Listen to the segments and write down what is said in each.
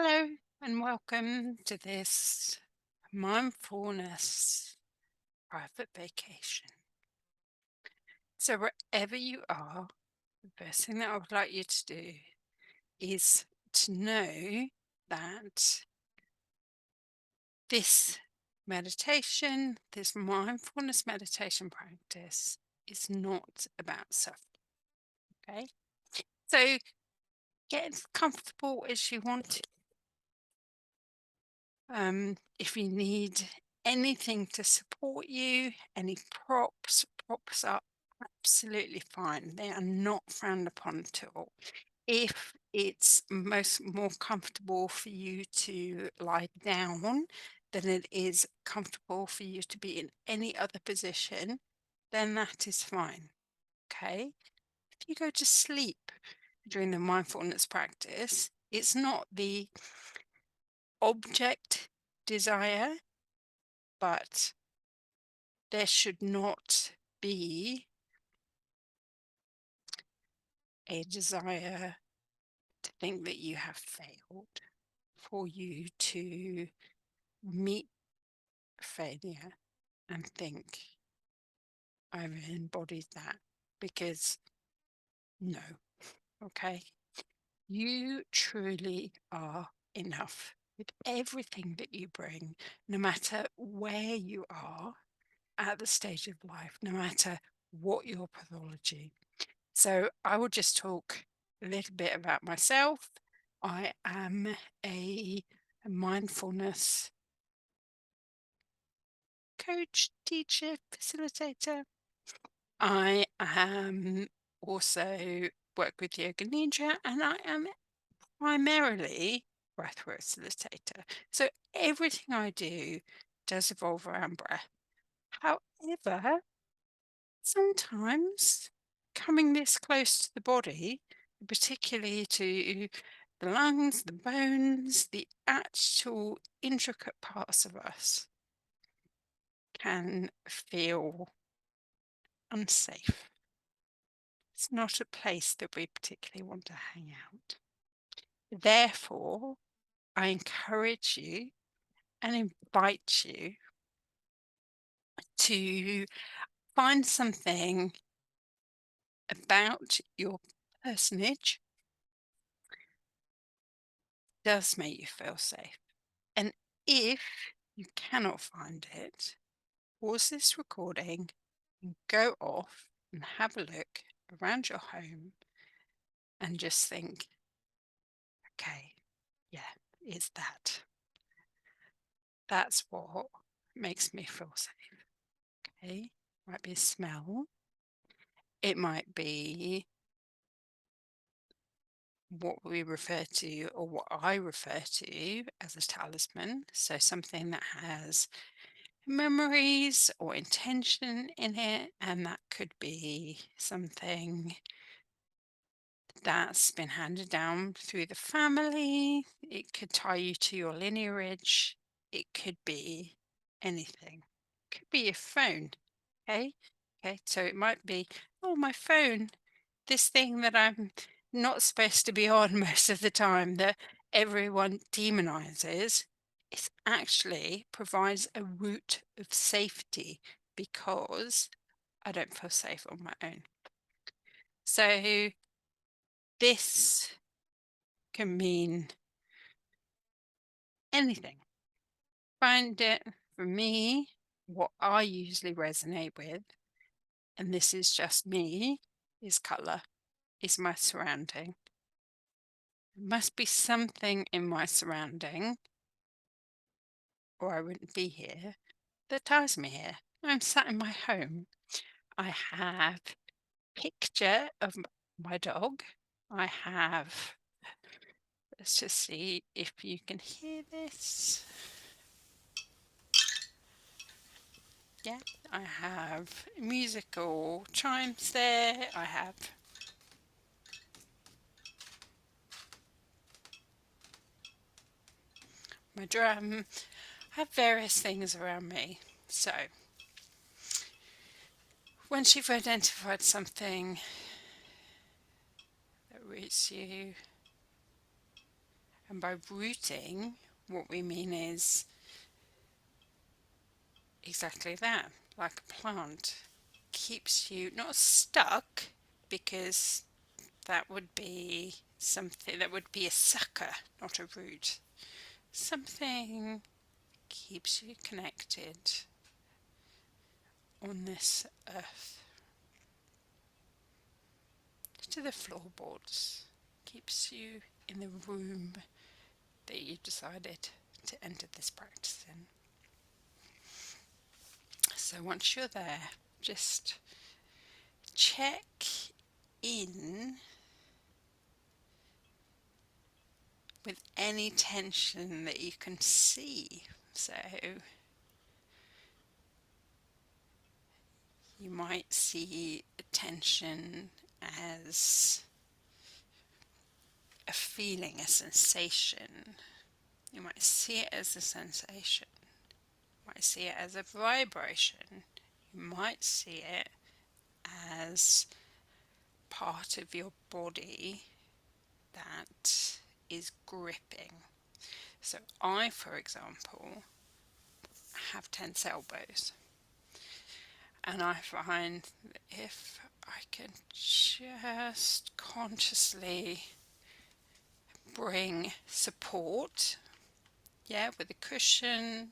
Hello and welcome to this mindfulness private vacation. So, wherever you are, the first thing that I would like you to do is to know that this meditation, this mindfulness meditation practice, is not about suffering. Okay. So, get as comfortable as you want to. If you need anything to support you, any props are absolutely fine. They are not frowned upon at all. If it's most more comfortable for you to lie down than it is comfortable for you to be in any other position, then that is fine. Okay. If you go to sleep during the mindfulness practice, it's not the object desire, but there should not be a desire to think that you have failed for you to meet failure and think, I've embodied that. Because no, okay? You truly are enough with everything that you bring, no matter where you are at the stage of life, no matter what your pathology. So I will just talk a little bit about myself. I am a mindfulness coach, teacher, facilitator. I am also work with Yoga Nidra, and I am primarily breathwork facilitator. So everything I do does evolve around breath. However, sometimes coming this close to the body, particularly to the lungs, the bones, the actual intricate parts of us, can feel unsafe. It's not a place that we particularly want to hang out. Therefore, I encourage you and invite you to find something about your personage does make you feel safe. And if you cannot find it, pause this recording and go off and have a look around your home and just think, okay, yeah, it's that. That's what makes me feel safe. Okay. Might be a smell. It might be what we refer to or what I refer to as a talisman. So something that has memories or intention in it, and that could be something that's been handed down through the family. It could tie you to your lineage. It could be anything. It could be your phone. Okay. Okay. So it might be, oh, my phone, this thing that I'm not supposed to be on most of the time that everyone demonizes. It actually provides a route of safety because I don't feel safe on my own. So this can mean anything. Find it for me, what I usually resonate with, and this is just me, is color, is my surrounding. There must be something in my surrounding, or I wouldn't be here, that ties me here. I'm sat in my home. I have picture of my dog. I have, let's just see if you can hear this. Yeah, I have musical chimes there. I have my drum. I have various things around me. So, once you've identified something that roots you, And by rooting, what we mean is exactly that, like a plant. Keeps you not stuck, because that would be something that would be a sucker, not a root. Something keeps you connected on this earth to the floorboards, keeps you in the room that you decided to enter this practice in. So once you're there, just check in with any tension that you can see. So you might see tension as a feeling, a sensation. You might see it as a sensation. You might see it as a vibration. You might see it as part of your body that is gripping. So I, for example, have tense elbows, and I find that if I can just consciously bring support, with a cushion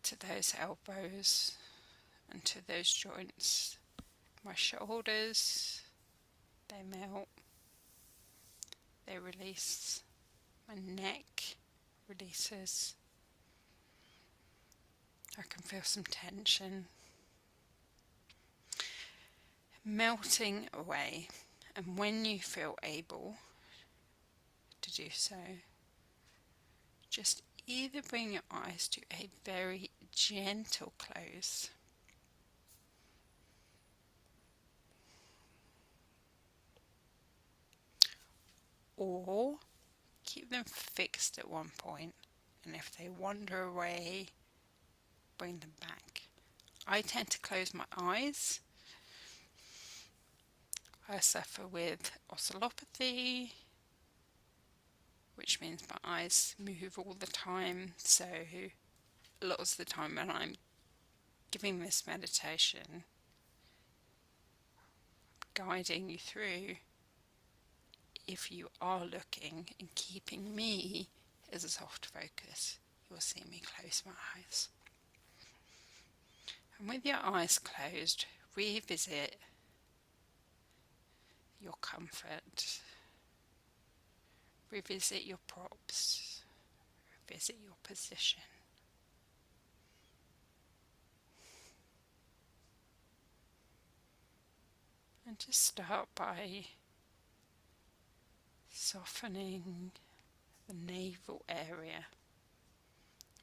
to those elbows and to those joints, my shoulders, they melt, they release, my neck releases, I can feel some tension melting away. And when you feel able to do so, just either bring your eyes to a very gentle close, or keep them fixed at one point, and if they wander away, bring them back. I tend to close my eyes. I suffer with oscillopathy, which means my eyes move all the time. So lots of the time when I'm giving this meditation, guiding you through, if you are looking and keeping me as a soft focus, you'll see me close my eyes. And with your eyes closed, revisit your comfort, revisit your props, revisit your position. And just start by softening the navel area,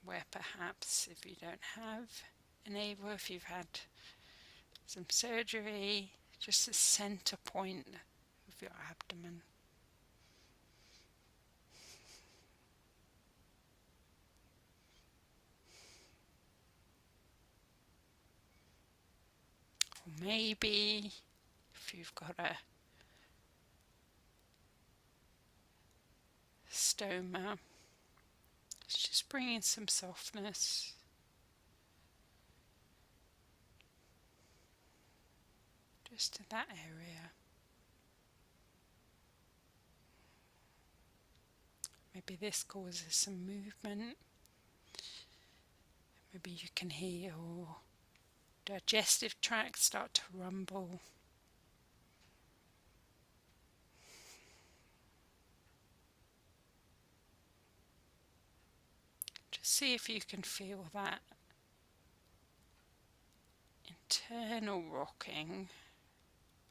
where perhaps if you don't have a navel, if you've had some surgery, just the center point of your abdomen. Or maybe if you've got a stoma, it's just bringing some softness just to that area. Maybe this causes some movement. Maybe you can hear your digestive tract start to rumble. Just see if you can feel that internal rocking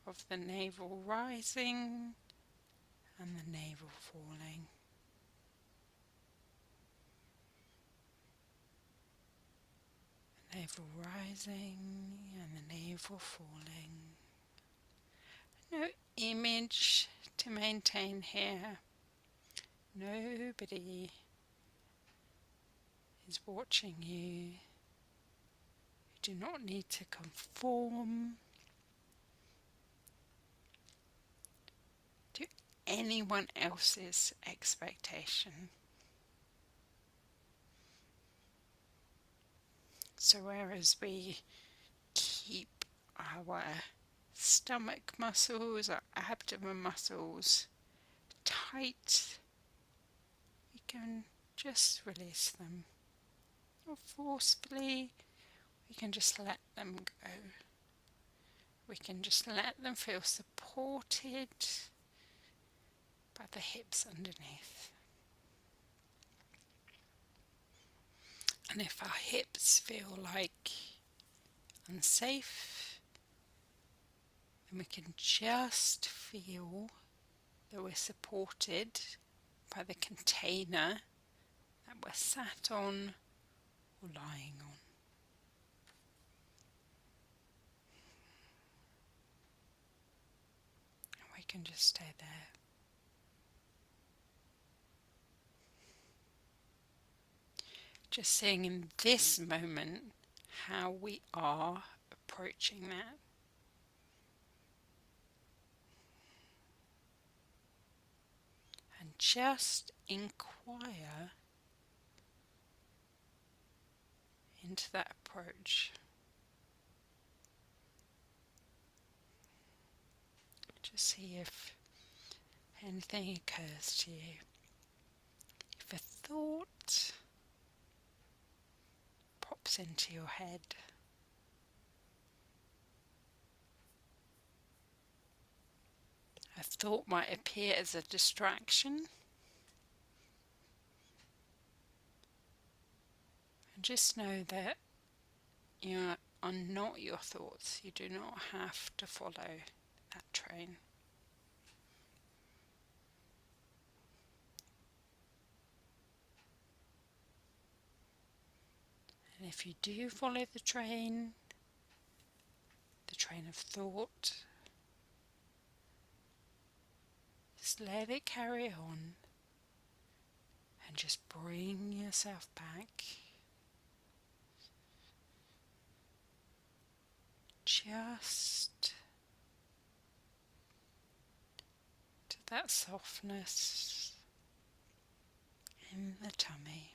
of the navel rising and the navel falling. The navel rising and the navel falling. No image to maintain here. Nobody is watching you. You do not need to conform to anyone else's expectation. So whereas we keep our stomach muscles, our abdomen muscles tight, we can just release them. Or forcefully, we can just let them go. We can just let them feel supported by the hips underneath. And if our hips feel like unsafe, then we can just feel that we're supported by the container that we're sat on or lying on. And we can just stay there. Just seeing in this moment how we are approaching that. And just inquire into that approach. Just see if anything occurs to you. If a thought pops into your head, a thought might appear as a distraction. And just know that you are not your thoughts. You do not have to follow that train. And if you do follow the train of thought, just let it carry on and just bring yourself back. Just to that softness in the tummy.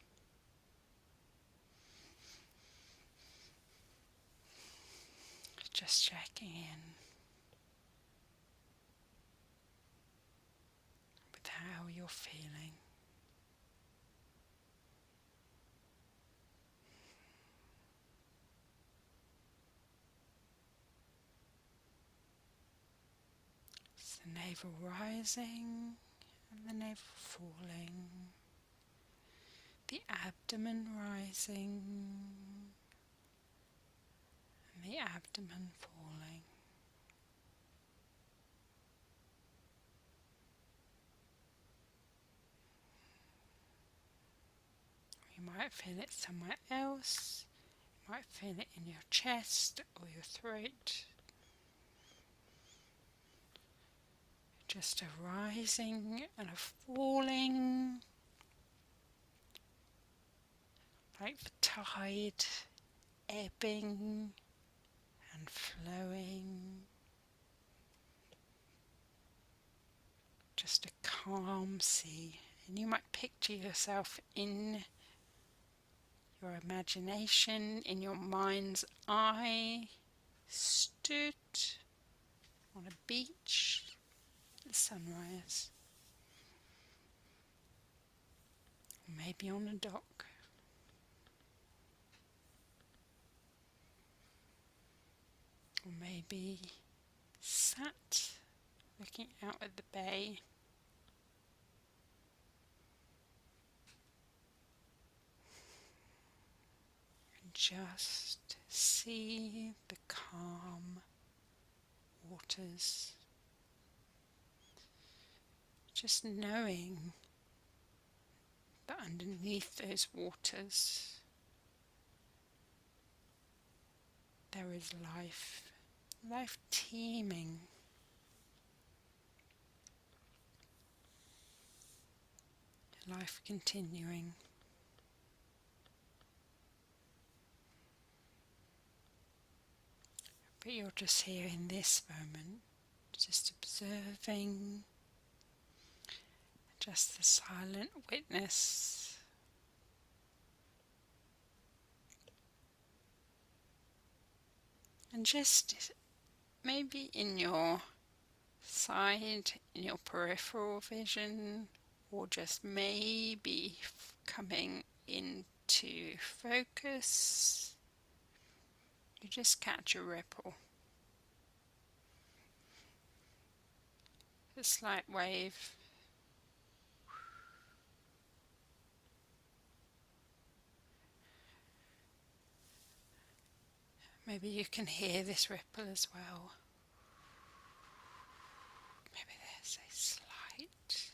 Just checking in with how you're feeling. It's the navel rising and the navel falling. The abdomen rising and the abdomen falling. You might feel it somewhere else. You might feel it in your chest or your throat. Just a rising and a falling, like the tide ebbing and flowing. Just a calm sea. And you might picture yourself in your imagination, in your mind's eye, stood on a beach at sunrise, or maybe on a dock. Or maybe sat looking out at the bay. And just see the calm waters. Just knowing that underneath those waters there is life, life teeming. Life continuing. But you're just here in this moment, just observing just the silent witness. And just maybe in your side, in your peripheral vision, or just maybe coming into focus, you just catch a ripple, a slight wave. Maybe you can hear this ripple as well. Maybe there's a slight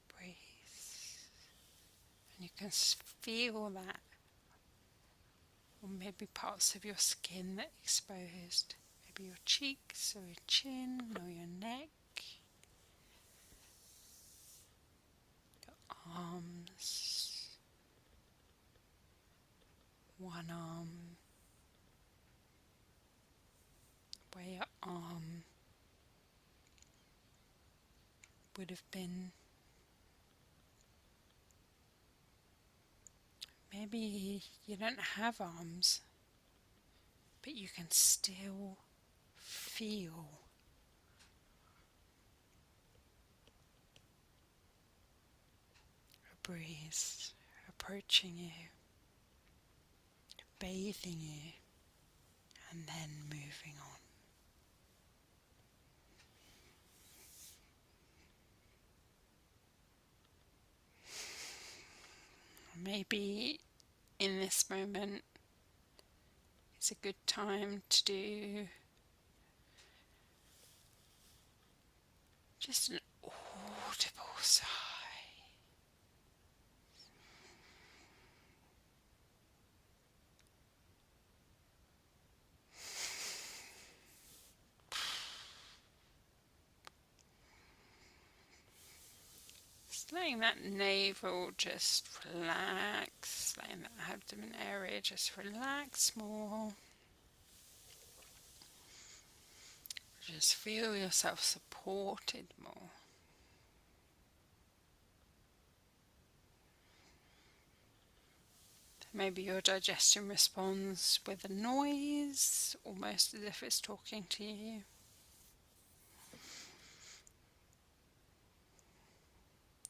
breeze, and you can feel that, or maybe parts of your skin that are exposed, maybe your cheeks or your chin or your neck, your arms, one arm, where your arm would have been. Maybe you don't have arms, but you can still feel a breeze approaching you, bathing you, and then moving on. Maybe in this moment it's a good time to do just an audible sigh. Just letting that navel just relax, letting that abdomen area just relax more. Just feel yourself supported more. Maybe your digestion responds with a noise, almost as if it's talking to you.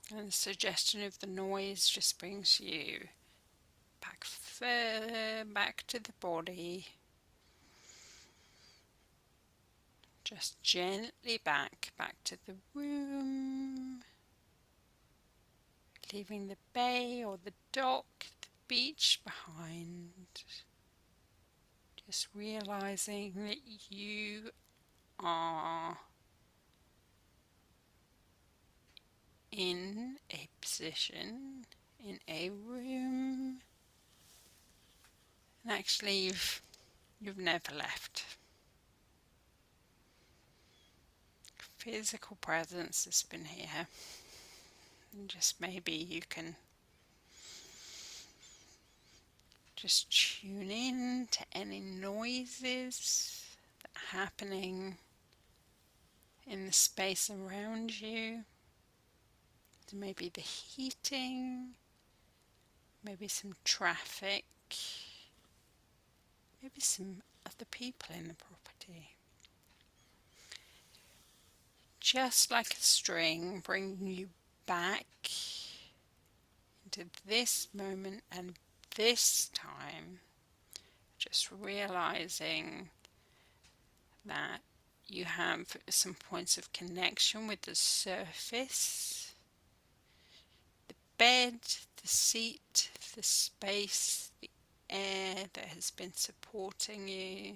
And the suggestion of the noise just brings you back further back to the body. Just gently back to the room, leaving the bay or the dock, the beach behind. Just realizing that you are in a position, in a room, and actually you've never left. Physical presence has been here, and just maybe you can just tune in to any noises that are happening in the space around you. So maybe the heating, maybe some traffic, maybe some other people in the property. Just like a string, bringing you back into this moment and this time, just realizing that you have some points of connection with the surface, the bed, the seat, the space, the air that has been supporting you.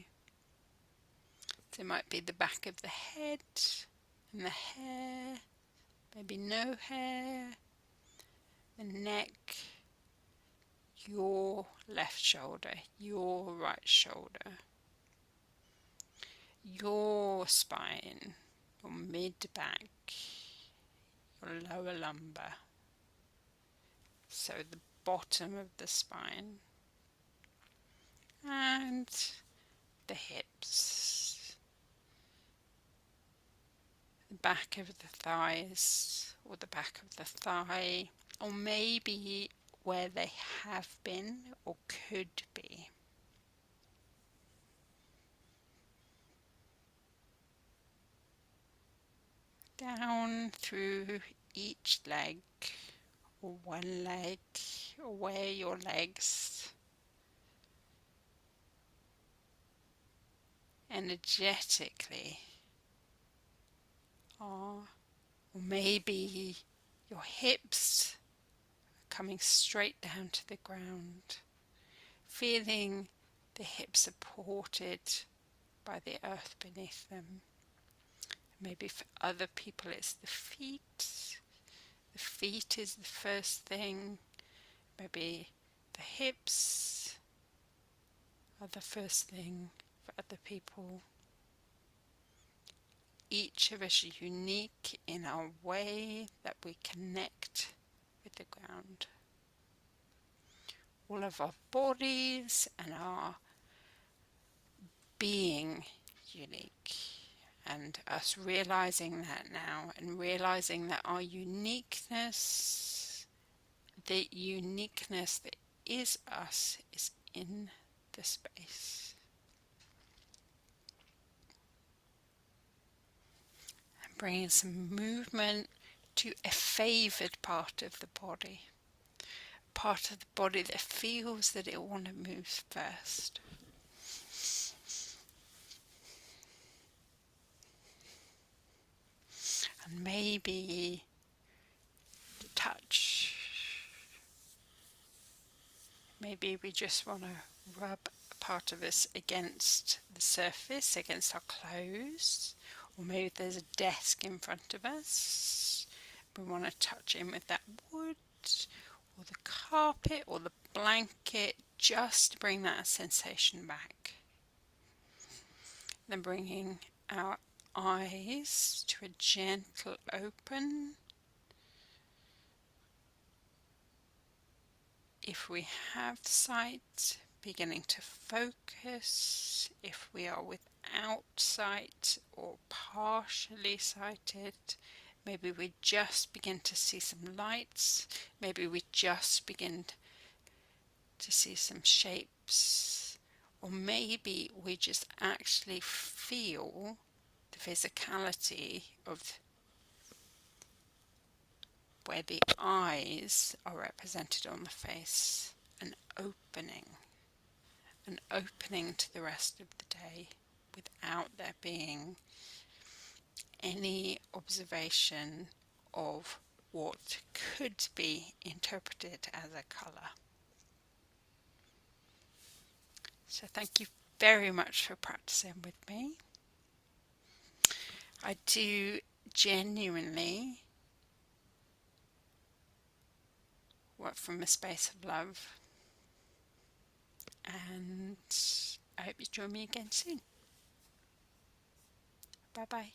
There might be the back of the head and the hair, maybe no hair, the neck, your left shoulder, your right shoulder, your spine, your mid-back, your lower lumbar, so the bottom of the spine, and the hips, the back of the thighs or the back of the thigh, or maybe where they have been or could be. Down through each leg, or one leg, or where your legs energetically are, or maybe your hips are coming straight down to the ground, feeling the hips supported by the earth beneath them. Maybe for other people it's the feet. The feet is the first thing. Maybe the hips are the first thing for other people. Each of us are unique in our way that we connect with the ground. All of our bodies and our being unique, and us realizing that now, and realizing that our uniqueness, the uniqueness that is us, is in the space. And bringing some movement to a favored part of the body, part of the body that feels that it wants to move first. And maybe touch. Maybe we just want to rub a part of us against the surface, against our clothes, or maybe there's a desk in front of us. We want to touch in with that wood, or the carpet, or the blanket, just to bring that sensation back. Then bringing our eyes to a gentle open. If we have sight, beginning to focus. If we are without sight or partially sighted, maybe we just begin to see some lights. Maybe we just begin to see some shapes. Or maybe we just actually feel the physicality of where the eyes are represented on the face, an opening to the rest of the day without there being any observation of what could be interpreted as a colour. So thank you very much for practicing with me. I do genuinely work from a space of love, and I hope you join me again soon. Bye bye.